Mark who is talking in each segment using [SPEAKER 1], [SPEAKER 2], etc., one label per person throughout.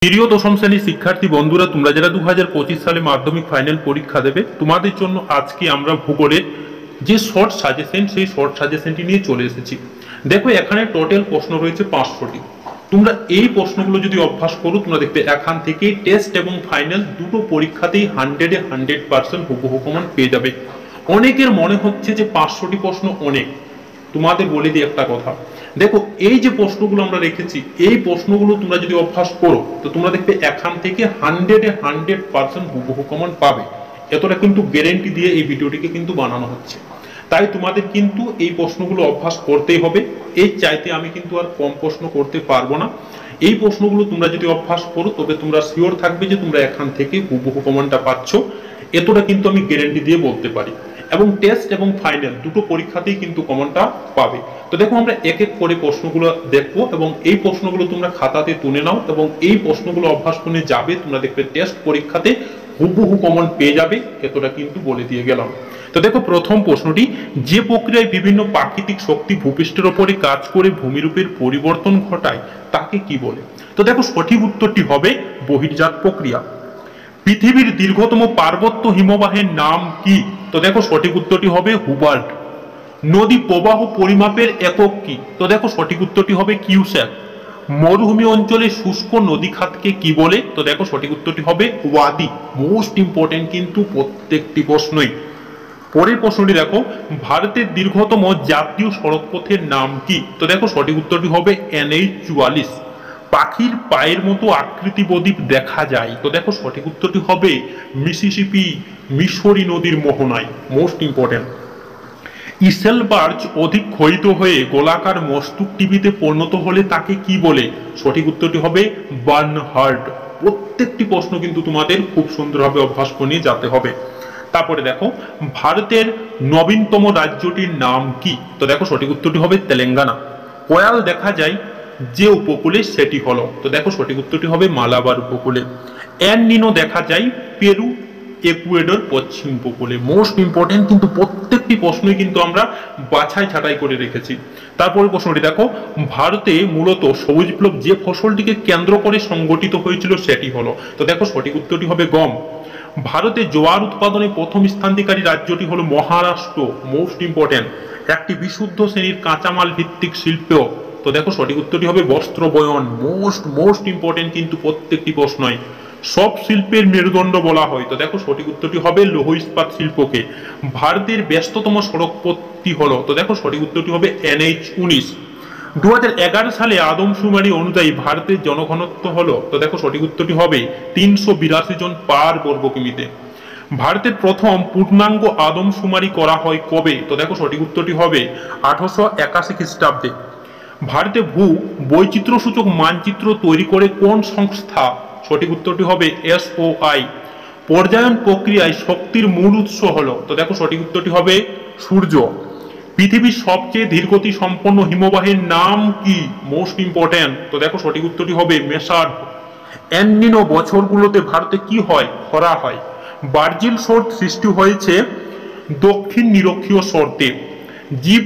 [SPEAKER 1] প্রিয় দশম শ্রেণীর শিক্ষার্থী বন্ধুরা, তোমরা যারা 2025 সালে মাধ্যমিক ফাইনাল পরীক্ষা দেবে, তোমাদের জন্য আজকে আমরা ভূগোলের যে শর্ট সাজেশন, সেই শর্ট সাজেশনটি নিয়ে চলে এসেছি। দেখো, এখানে টোটাল প্রশ্ন রয়েছে 500টি। তোমরা এই প্রশ্নগুলো যদি অভ্যাস করো, তোমরা দেখবে এখান থেকে টেস্ট এবং ফাইনাল দুটো পরীক্ষাতেই 100% হুবহু কমন পেয়ে যাবে। অনেকের মনে হচ্ছে যে 500টি প্রশ্ন অনেক। তোমাদের বলে দিই একটা কথা, দেখো এই যে প্রশ্নগুলো আমরা রেখেছি, এই প্রশ্নগুলো তোমরা যদি অভ্যাস করো, তো তোমরা দেখবে এখান থেকে 100% হুবহু কমন পাবে। এতটা কিন্তু গ্যারেন্টি দিয়ে এই ভিডিওটিকে কিন্তু বানানো হচ্ছে। তাই তোমাদের কিন্তু এই প্রশ্নগুলো অভ্যাস করতেই হবে। এই চাইতে আমি কিন্তু আর কম প্রশ্ন করতে পারবো না। এই প্রশ্নগুলো তোমরা যদি অভ্যাস করো, তবে তোমরা শিওর থাকবে যে তোমরা এখান থেকে হুবহু কমনটা পাচ্ছ। এতটা কিন্তু আমি গ্যারেন্টি দিয়ে বলতে পারি। এবং টেস্ট এবং ফাইনাল দুটো পরীক্ষাতেই কিন্তু কমনটা পাবে। তো দেখো, আমরা এক এক করে প্রশ্নগুলো দেখবো এবং এই প্রশ্নগুলো তোমরা খাতাতে তুলে নাও এবং এই প্রশ্নগুলো অভ্যাস করে যাবে, তোমরা দেখবে টেস্ট পরীক্ষাতে হুবহু কমন পেয়ে যাবে। এতটা কিন্তু বলে দিয়ে গেলাম। তো দেখো, প্রথম প্রশ্নটি, যে প্রক্রিয়ায় বিভিন্ন প্রাকৃতিক শক্তি ভূপৃষ্ঠের ওপরে কাজ করে ভূমিরূপের পরিবর্তন ঘটায় তাকে কি বলে? তো দেখো, সঠিক উত্তরটি হবে বহির্জাত প্রক্রিয়া। পৃথিবীর দীর্ঘতম পার্বত্য হিমবাহের নাম কি? তো দেখো, সঠিক উত্তরটি হবে হুবার্ট। নদী প্রবাহ পরিমাপের একক কি? তো দেখো, সঠিক উত্তরটি হবে কিউসেক। মরুভূমি অঞ্চলে শুষ্ক নদী খাতকে কি বলে? তো দেখো, সঠিক উত্তরটি হবে ওয়াদি। মোস্ট ইম্পর্টেন্ট কিন্তু প্রত্যেকটি প্রশ্নই। পরের প্রশ্নটি দেখো, ভারতের দীর্ঘতম জাতীয় সড়কপথের নাম কি? তো দেখো, সঠিক উত্তরটি হবে NH-44। পাখির পায়ের মতো আকৃতি বদ্বীপ দেখা যায়? তো দেখো, সঠিক উত্তরটি হবে মিসিসিপি, মিসরি নদীর মোহনায়। Most important. ইসেল বার্চ অধিক ক্ষয়িত হয়ে গোলাকার মস্তক টিভিতে পরিণত হলে তাকে কি বলে? সঠিক উত্তরটি হবে বার্নহার্ড। প্রত্যেকটি প্রশ্ন কিন্তু তোমাদের খুব সুন্দরভাবে অভ্যাস করে নিয়ে যেতে হবে। তারপরে দেখো, ভারতের নবীনতম রাজ্যটির নাম কি? তো দেখো, সঠিক উত্তরটি হবে তেলেঙ্গানা। কোয়াল দেখা যায় যে উপকূলে, সেটি হলো, তো দেখো সঠিক উত্তরটি হবে মালাবার উপকূলে। এল নিনো দেখা যায় পেরু, ইকুয়েডর পশ্চিম উপকূলে। মোস্ট ইম্পর্টেন্ট কিন্তু প্রত্যেকটি প্রশ্নই কিন্তু আমরা বাছাই ছাঁটাই করে রেখেছি। তারপরে প্রশ্নটি দেখো, ভারতে মূলত সবুজ বিপ্লব যে ফসলটিকে কেন্দ্র করে সংগঠিত হয়েছিল সেটি হলো, তো দেখো সঠিক উত্তরটি হবে গম। ভারতে জোয়ার উৎপাদনে প্রথম স্থানাধিকারী রাজ্যটি হলো মহারাষ্ট্র। Most important. একটি বিশুদ্ধ শ্রেণীর কাঁচামাল ভিত্তিক শিল্প, তো দেখো সঠিক উত্তরটি হবে বস্ত্র বয়ন। মোস্ট ইম্পর্টেন্ট কিন্তু প্রত্যেকটি প্রশ্নই। সব শিল্পের মেরুদণ্ড বলা হয়, তো দেখো সঠিক উত্তরটি হবে লৌহ ইস্পাত শিল্পকে। ভারতের ব্যস্ততম সড়কপথটি হলো, তো দেখো সঠিক উত্তরটি হবে NH-19। 2011 সালে আদমশুমারি অনুযায়ী ভারতের জনঘনত্ব হলো, তো দেখো সঠিক উত্তরটি হবে 382 জন পার বর্গ কিমিতে। ভারতের প্রথম পূর্ণাঙ্গ আদমশুমারি করা হয় কবে? তো দেখো সঠিক উত্তরটি হবে 1881 খ্রিস্টাব্দে। ভারতে ভূ বৈচিত্র্য সূচক মানচিত্র তৈরি করে কোন সংস্থা? সঠিক উত্তরটি হবে SOI। পর্যায়ন প্রক্রিয়ায় শক্তির মূল উৎস হলো, তো দেখো সঠিক উত্তরটি হবে সূর্য। পৃথিবীর সবচেয়ে ধীরগতি সম্পন্ন হিমবাহের নাম কি? মোস্ট ইম্পর্টেন্ট, তো দেখো সঠিক উত্তরটি হবে মেসার্ড। এল নিনো বছরগুলোতে ভারতে কি হয়? খরা হয়। বার্জিল স্রোত সৃষ্টি হয়েছে দক্ষিণ নিরক্ষীয় শর্তে। জীব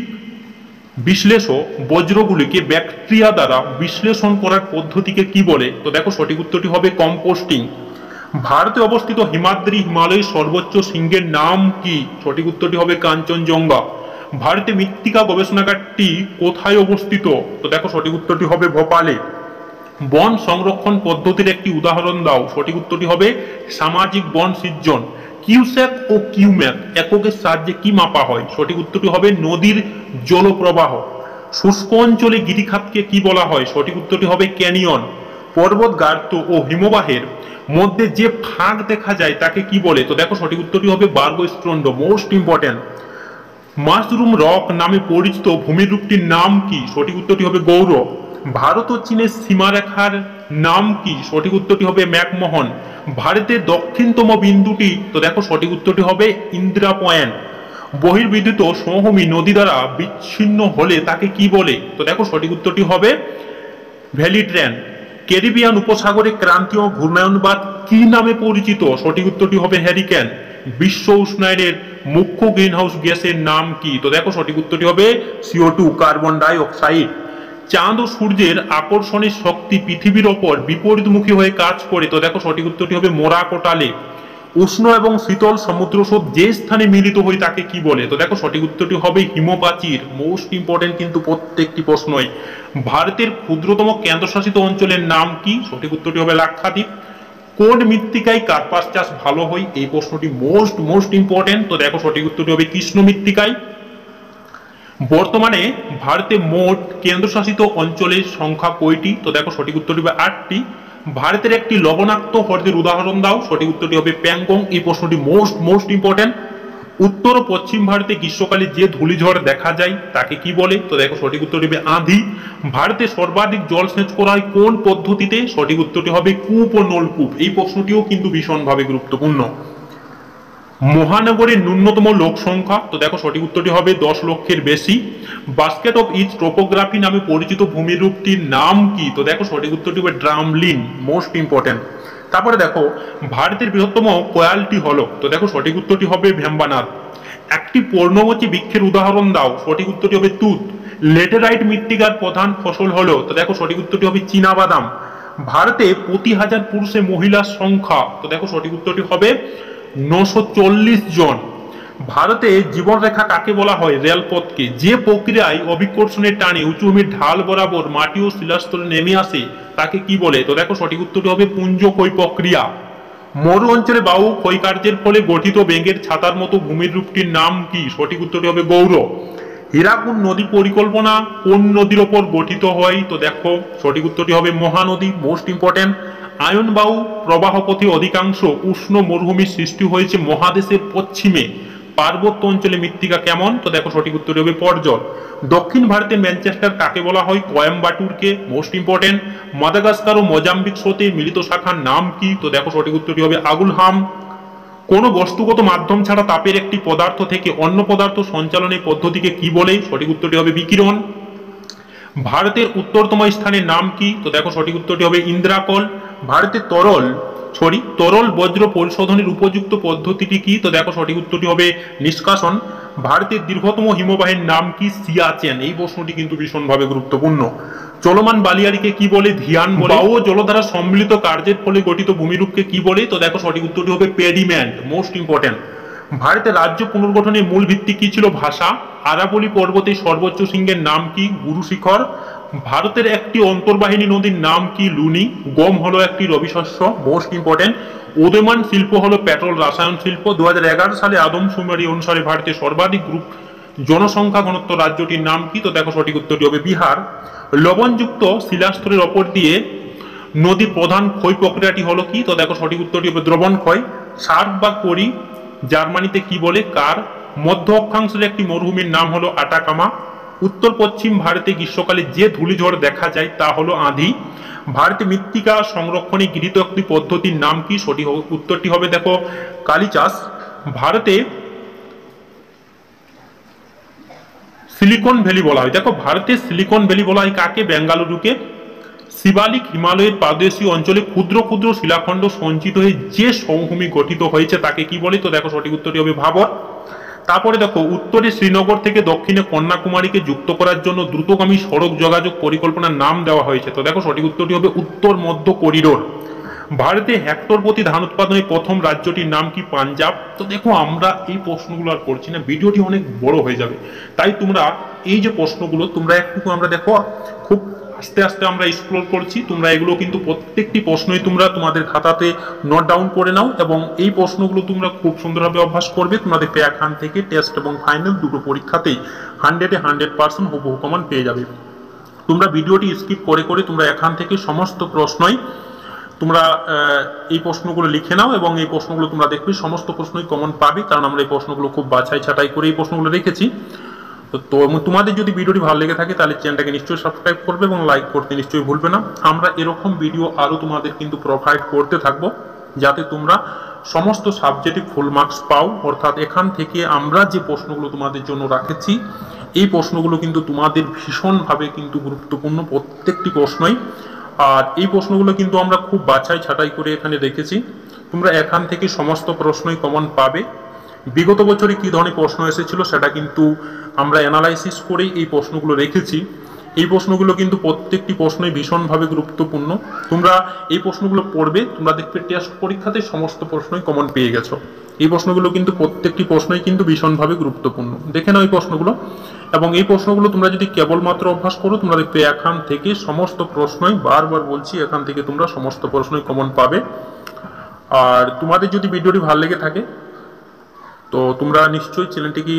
[SPEAKER 1] বিশ্লেষক বজ্রগুলিকে ব্যাকটেরিয়া দ্বারা বিশ্লেষণ করার পদ্ধতিকে কি বলে? তো দেখো সঠিক উত্তরটি হবে কম্পোস্টিং। ভারতে অবস্থিত হিমাদ্রি হিমালয়ের সর্বোচ্চ শৃঙ্গের নাম কি? সঠিক উত্তরটি হবে কাঞ্চনজঙ্ঘা। ভারতে মৃত্তিকা গবেষণাগারটি কোথায় অবস্থিত? তো দেখো সঠিক উত্তরটি হবে ভোপালে। বন সংরক্ষণ পদ্ধতির একটি উদাহরণ দাও। সঠিক উত্তরটি হবে সামাজিক বন সৃজন। কিউসেক ও কিউম্যাক এককের সাহায্যে কি মাপা হয়? সঠিক উত্তরটি হবে নদীর জলপ্রবাহ। শুষ্ক অঞ্চলে গিরিখাতকে কি বলা হয়? সঠিক উত্তরটি হবে ক্যানিয়ন। পর্বত গার্ত ও হিমবাহের মধ্যে যে ফাঁক দেখা যায় তাকে কি বলে? তো দেখো সঠিক উত্তরটি হবে বার্গস্ট্রন্ড। Most important. মাশরুম রক নামে পরিচিত ভূমিরূপটির নাম কি? সঠিক উত্তরটি হবে গৌর। ভারত ও চীনের সীমারেখার নাম কি? সঠিক উত্তরটি হবে ম্যাকমোহন। ভারতের দক্ষিণতম বিন্দুটি, তো দেখো সঠিক উত্তরটি হবে ইন্দিরা পয়েন্ট। বহির্বিদ্যুৎ সমভূমি নদী দ্বারা বিচ্ছিন্ন হলে তাকে কি বলে? তো দেখো সঠিক উত্তরটি হবে ভ্যালি ট্রেন। ক্যারিবিয়ান উপসাগরে ক্রান্তীয় ঘূর্ণায়নবাদ কি নামে পরিচিত? সঠিক উত্তরটি হবে হ্যারিকেন। বিশ্ব উষ্ণায়নের মুখ্য গ্রিনহাউস গ্যাসের নাম কি? তো দেখো সঠিক উত্তরটি হবে CO2, কার্বন ডাই অক্সাইড। চাঁদ ও সূর্যের আকর্ষণের শক্তি পৃথিবীর ওপর বিপরীতমুখী হয়ে কাজ করে? তো দেখো সঠিক উত্তরটি হবে মোরাকোটালে। উষ্ণ এবং শীতল সমুদ্র স্রোত যে স্থানে মিলিত হয় তাকে কি বলে? তো দেখো সঠিক উত্তরটি হবে হিমপ্রাচীর। মোস্ট ইম্পর্টেন্ট কিন্তু প্রত্যেকটি প্রশ্নই। ভারতের ক্ষুদ্রতম কেন্দ্রশাসিত অঞ্চলের নাম কি? সঠিক উত্তরটি হবে লাক্ষাদ্বীপ। কোন মৃত্তিকায় কার্পাস চাষ ভালো হয়? এই প্রশ্নটি মোস্ট ইম্পর্টেন্ট। তো দেখো সঠিক উত্তরটি হবে কৃষ্ণ মৃত্তিকায়। বর্তমানে ভারতে মোট কেন্দ্রশাসিত অঞ্চলের সংখ্যা কয়টি? তো দেখো সঠিক উত্তরটি হবে 8টি। ভারতের একটি লবণাক্ত হ্রদের উদাহরণ দাও। সঠিক উত্তরটি হবে প্যাংগং। এই প্রশ্নটি মোস্ট ইম্পর্টেন্ট। উত্তর ও পশ্চিম ভারতে গ্রীষ্মকালে যে ধূলিঝড় দেখা যায় তাকে কি বলে? তো দেখো সঠিক উত্তরটি হবে আঁধি। ভারতে সর্বাধিক জলসেচ করা হয় কোন পদ্ধতিতে? সঠিক উত্তরটি হবে কূপ ও নলকূপ। এই প্রশ্নটিও কিন্তু ভীষণভাবে গুরুত্বপূর্ণ। মহানগরের ন্যূনতম লোক সংখ্যা? তো দেখো সঠিক উত্তরটি হবে 10 লক্ষের বেশি। বাস্কেট অফ ইচ টোপোগ্রাফি নামে পরিচিত ভূমিরূপটির নাম কি? তো দেখো সঠিক উত্তরটি হবে ড্রামলিন। Most important. তারপরে দেখো ভারতের বৃহত্তম কয়ালটি হলো? তো দেখো সঠিক উত্তরটি হবে ভেম্বানাদ। একটি পর্ণমোচী বৃক্ষের উদাহরণ দাও। সঠিক উত্তরটি হবে তুত। লেটেরাইট মৃত্তিকার প্রধান ফসল হলো? তো দেখো সঠিক উত্তরটি হবে চীনাবাদাম। ভারতে প্রতি হাজার পুরুষে মহিলার সংখ্যা? তো দেখো সঠিক উত্তরটি হবে 940 জন। ভারতে জীবনরেখা কাকে বলা হয়? রেলপথকে। যে প্রক্রিয়ায় অভিকর্ষণের টানে উঁচুভূমির ঢাল বরাবর মাটি ও শিলাস্তরে নেমে আসে তাকে কি বলে? তো দেখো সঠিক উত্তরটি হবে পুঞ্জ ক্ষয় প্রক্রিয়া। মরু অঞ্চলে বায়ু ক্ষয়কার্যের ফলে গঠিত বেঙ্গের ছাতার মতো ভূমির রূপটির নাম কি? সঠিক উত্তরটি হবে গৌর। হীরাকুদ নদী পরিকল্পনা কোন নদীর ওপর গঠিত হয়? তো দেখো সঠিক উত্তরটি হবে মহানদী। Most important. আয়ন বায়ু প্রবাহপথে অধিকাংশ উষ্ণ মরুভূমির সৃষ্টি হয়েছে মহাদেশের পশ্চিমে। পার্বত্য অঞ্চলে মৃত্তিকা কেমন? তো দেখো সঠিক উত্তরটি হবে পর্জল। দক্ষিণ ভারতের ম্যানচেস্টার কাকে বলা হয়? কোয়েম্বাটুরকে। Most important. মাদাগাস্কার ও মোজাম্বিক স্রোতে মিলিত শাখার নাম কি? তো দেখো সঠিক উত্তরটি হবে আগুলহাম। কোন বস্তুগত মাধ্যম ছাড়া তাপের একটি পদার্থ থেকে অন্য পদার্থ সঞ্চালনের পদ্ধতিকে কি বলে? সঠিক উত্তরটি হবে বিকিরণ। ভারতের উত্তরতম স্থানের নাম কি? তো দেখো সঠিক উত্তরটি হবে ইন্দ্রাকল। ভারতের তরল বজ্র পরিশোধনের উপযুক্ত পদ্ধতিটি কি? তো দেখো সঠিক উত্তরটি হবে নিষ্কাশন। ভারতের দীর্ঘতম হিমবাহের নাম কি? সিয়াচেন। এই প্রশ্নটি কিন্তু ভীষণভাবে গুরুত্বপূর্ণ। চলমান বালিয়াড়িকে কি বলে? ধিয়ান বলে। বায়ু ও জলধারা সম্মিলিত কার্যের ফলে গঠিত ভূমিরূপকে কি বলে? তো দেখো সঠিক উত্তরটি হবে পেডিমেন্ট। Most important. ভারতের রাজ্য পুনর্গঠনের মূল ভিত্তি কি ছিল? ভাষা। আরাবলী পর্বতের সর্বোচ্চ শৃঙ্গের নাম কি? গুরু শিখর। ভারতের একটি অন্তর্বাহিনী নদীর নাম কি? লুনি। গম হলো একটি রবি শস্য। Most important. উদীয়মান শিল্প হলো পেট্রোল রসায়ন শিল্প। 2011 সালে আদমশুমারি অনুসারে ভারতের সর্বাধিক গ্রুপ জনসংখ্যা ঘনত্ব রাজ্যটির নাম কি? তো দেখো সঠিক উত্তরটি হবে বিহার। লবণযুক্ত শিলাস্তরের ওপর দিয়ে নদীর প্রধান ক্ষয় প্রক্রিয়াটি হলো কি? তো দেখো সঠিক উত্তরটি হবে দ্রবণ ক্ষয়। সার্ক বা করি জার্মানিতে কি বলে? কার। মধ্য অক্ষাংশের একটি মরুভূমির নাম হলো আটাকামা। উত্তর পশ্চিম ভারতে গ্রীষ্মকালে যে ধূলিঝড় দেখা যায় তা হলো আঁধি। ভারতে মৃত্তিকা সংরক্ষণে গৃহীত একটি পদ্ধতির নাম কি? সঠিক উত্তরটি হবে দেখো কালি চাষ। ভারতে সিলিকন ভ্যালি বলা হয়। দেখো ভারতের সিলিকন ভ্যালি বলা হয় কাকে? বেঙ্গালুরুকে। শিবালিক হিমালয়ের পাদদেশীয় অঞ্চলে ক্ষুদ্র ক্ষুদ্র শিলাখণ্ড সঞ্চিত হয়ে যে সমভূমি গঠিত হয়েছে তাকে কি বলে? তো দেখো সঠিক উত্তরটি হবে ভাবর। তারপরে দেখো উত্তরে শ্রীনগর থেকে দক্ষিণে কন্যাকুমারীকে যুক্ত করার জন্য দ্রুতগামী সড়ক যোগাযোগ পরিকল্পনার নাম দেওয়া হয়েছে। তো দেখো সঠিক উত্তরটি হবে উত্তর মধ্য করিডোর। ভারতে হেক্টর প্রতি ধান উৎপাদনের প্রথম রাজ্যটির নাম কি? পাঞ্জাব। তো দেখো আমরা এই প্রশ্নগুলো আর করছি না, ভিডিওটি অনেক বড় হয়ে যাবে, তাই তোমরা এই যে প্রশ্নগুলো তোমরা একটু আমরা দেখো খুব আস্তে আস্তে আমরা এক্সপ্লোর করছি। তোমরা এগুলো কিন্তু প্রত্যেকটি প্রশ্নই তোমরা তোমাদের খাতাতে নোট ডাউন করে নাও এবং এই প্রশ্নগুলো তোমরা খুব সুন্দরভাবে অভ্যাস করবে। তোমাদেরকে এখান থেকে টেস্ট এবং ফাইনাল দুটো পরীক্ষাতেই 100% হুবহু কমন পেয়ে যাবে। তোমরা ভিডিওটি স্কিপ করে করে তোমরা এখান থেকে সমস্ত প্রশ্নই তোমরা এই প্রশ্নগুলো লিখে নাও এবং এই প্রশ্নগুলো তোমরা দেখবে সমস্ত প্রশ্নই কমন পাবে, কারণ আমরা এই প্রশ্নগুলো খুব বাছাই ছাঁটাই করে এই প্রশ্নগুলো রেখেছি। তো তোমাদের যদি ভিডিওটি ভালো লেগে থাকে তাহলে চ্যানেলটাকে নিশ্চয়ই সাবস্ক্রাইব করবে এবং লাইক করতে নিশ্চয়ই ভুলবে না। আমরা এরকম ভিডিও আরও তোমাদের কিন্তু প্রোভাইড করতে থাকবো যাতে তোমরা সমস্ত সাবজেক্টে ফুল মার্কস পাও। অর্থাৎ এখান থেকে আমরা যে প্রশ্নগুলো তোমাদের জন্য রাখেছি এই প্রশ্নগুলো কিন্তু তোমাদের ভীষণভাবে কিন্তু গুরুত্বপূর্ণ প্রত্যেকটি প্রশ্নই। আর এই প্রশ্নগুলো কিন্তু আমরা খুব বাছাই ছাঁটাই করে এখানে রেখেছি। তোমরা এখান থেকে সমস্ত প্রশ্নই কমন পাবে। বিগত বছরে কি ধরনের প্রশ্ন এসেছিল সেটা কিন্তু আমরা অ্যানালাইসিস করেই এই প্রশ্নগুলো রেখেছি এই প্রশ্নগুলো কিন্তু প্রত্যেকটি প্রশ্নই ভীষণভাবে গুরুত্বপূর্ণ। তোমরা এই প্রশ্নগুলো পড়বে, তোমরা দেখবে টেস্ট পরীক্ষাতে সমস্ত প্রশ্নই কমন পেয়ে গেছো। এই প্রশ্নগুলো কিন্তু প্রত্যেকটি প্রশ্নই কিন্তু ভীষণভাবে গুরুত্বপূর্ণ। দেখে নাও এই প্রশ্নগুলো, এবং এই প্রশ্নগুলো তোমরা যদি কেবলমাত্র অভ্যাস করো, তোমরা দেখবে এখান থেকে সমস্ত প্রশ্নই, বারবার বলছি, এখান থেকে তোমরা সমস্ত প্রশ্নই কমন পাবে। আর তোমাদের যদি ভিডিওটি ভালো লেগে থাকে তো তোমরা নিশ্চয়ই চ্যানেলটিকে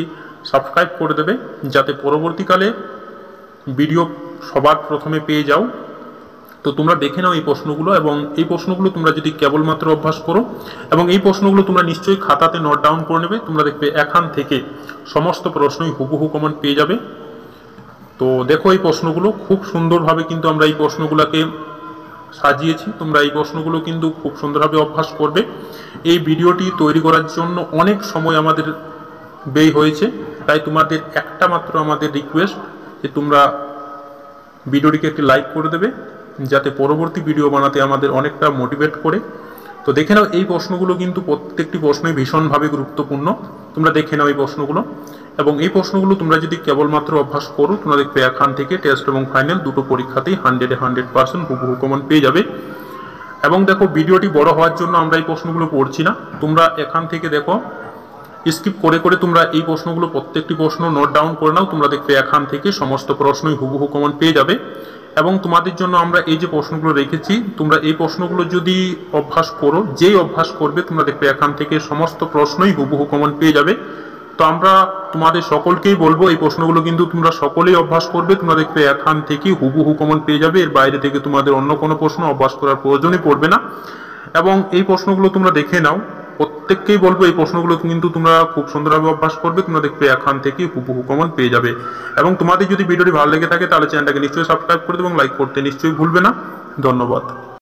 [SPEAKER 1] সাবস্ক্রাইব করে দেবে, যাতে পরবর্তীকালে ভিডিও সবার প্রথমে পেয়ে যাও। তো তোমরা দেখে নাও এই প্রশ্নগুলো, এবং এই প্রশ্নগুলো তোমরা যদি কেবলমাত্র অভ্যাস করো, এবং এই প্রশ্নগুলো তোমরা নিশ্চয়ই খাতাতে নোট ডাউন করে নেবে, তোমরা দেখবে এখান থেকে সমস্ত প্রশ্নই হুবহু কমন পেয়ে যাবে। তো দেখো এই প্রশ্নগুলো খুব সুন্দরভাবে কিন্তু আমরা এই প্রশ্নগুলোকে সাজিয়েছি। তোমরা এই প্রশ্নগুলো কিন্তু খুব সুন্দরভাবে অভ্যাস করবে। এই ভিডিওটি তৈরি করার জন্য অনেক সময় আমাদের ব্যয় হয়েছে, তাই তোমাদের একটা মাত্র আমাদের রিকোয়েস্ট যে তোমরা ভিডিওটিকে একটি লাইক করে দেবে, যাতে পরবর্তী ভিডিও বানাতে আমাদের অনেকটা মোটিভেট করে। তো দেখে নাও এই প্রশ্নগুলো কিন্তু প্রত্যেকটি প্রশ্নই ভীষণভাবে গুরুত্বপূর্ণ। তোমরা দেখে নাও এই প্রশ্নগুলো, এবং এই প্রশ্নগুলো তোমরা যদি কেবলমাত্র অভ্যাস করো, তোমরা দেখবে এখান থেকে টেস্ট এবং ফাইনাল দুটো পরীক্ষাতেই 100% হুবহু কমন পেয়ে যাবে। এবং দেখো ভিডিওটি বড় হওয়ার জন্য আমরা এই প্রশ্নগুলো পড়ছি না, তোমরা এখান থেকে দেখো স্কিপ করে করে তোমরা এই প্রশ্নগুলো প্রত্যেকটি প্রশ্ন নোট ডাউন করে নাও, তোমরা দেখবে এখান থেকে সমস্ত প্রশ্নই হুবহু কমন পেয়ে যাবে। এবং তোমাদের জন্য আমরা এই যে প্রশ্নগুলো রেখেছি, তোমরা এই প্রশ্নগুলো যদি অভ্যাস করো, যেই অভ্যাস করবে, তোমরা দেখবে এখান থেকে সমস্ত প্রশ্নই হুবহু কমন পেয়ে যাবে। তো আমরা তোমাদের সকলকেই বলবো এই প্রশ্নগুলো কিন্তু তোমরা সকলেই অভ্যাস করবে, তোমরা দেখবে এখান থেকে হুবহু কমন পেয়ে যাবে। এর বাইরে থেকে তোমাদের অন্য কোনো প্রশ্ন অভ্যাস করার প্রয়োজনই পড়বে না। এবং এই প্রশ্নগুলো তোমরা দেখে নাও, প্রত্যেককেই বলবো এই প্রশ্নগুলো কিন্তু তোমরা খুব সুন্দরভাবে অভ্যাস করবে, তোমরা দেখবে এখান থেকে হুবহু কমন পেয়ে যাবে। এবং তোমাদের যদি ভিডিওটি ভালো লেগে থাকে তাহলে চ্যানেলটাকে নিশ্চয়ই সাবস্ক্রাইব করে দেবে এবং লাইক করতে নিশ্চয়ই ভুলবে না। ধন্যবাদ।